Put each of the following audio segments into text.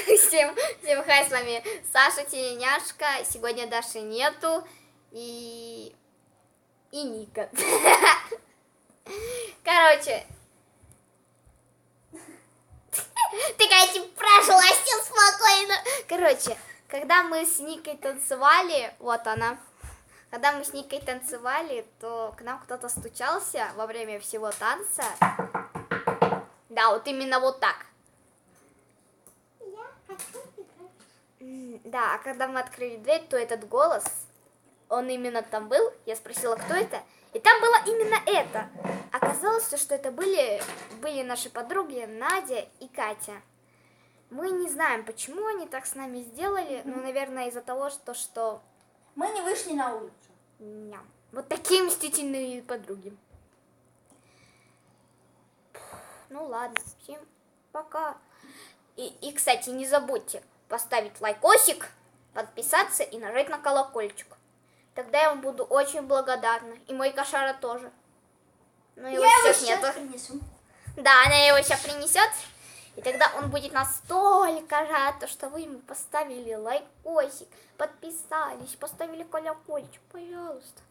Всем хай, с вами Саша Теленяшка. Сегодня Даши нету и Ника. Короче, ты, Катя, прошлась спокойно. Короче, когда мы с Никой танцевали, вот она. Когда мы с Никой танцевали, то к нам кто-то стучался во время всего танца. Да, вот именно вот так. Да, а когда мы открыли дверь, то этот голос, он именно там был. Я спросила, кто это, и там было именно это. Оказалось, что это были наши подруги Надя и Катя. Мы не знаем, почему они так с нами сделали, но, наверное, из-за того, что... Мы не вышли на улицу. Ням. Вот такие мстительные подруги. Ну ладно, всем пока. И, кстати, не забудьте поставить лайкосик, подписаться и нажать на колокольчик. Тогда я вам буду очень благодарна. И мой кошара тоже. Но его сейчас нету. Принесу. Да, она его сейчас принесет. И тогда он будет настолько рад, что вы ему поставили лайкосик, подписались, поставили колокольчик, пожалуйста.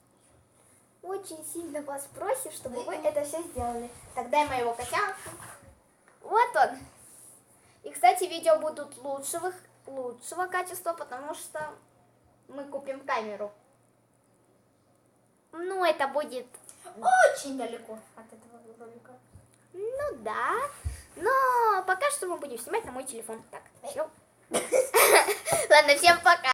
Очень сильно вас просим, чтобы вы это все сделали. Тогда я моего котятку. Вот он. И, кстати, видео будут лучшего качества, потому что мы купим камеру. Ну, это будет... Очень далеко от этого ролика. Ну, да. Но пока что мы будем снимать на мой телефон. Так, все. Ладно, всем пока.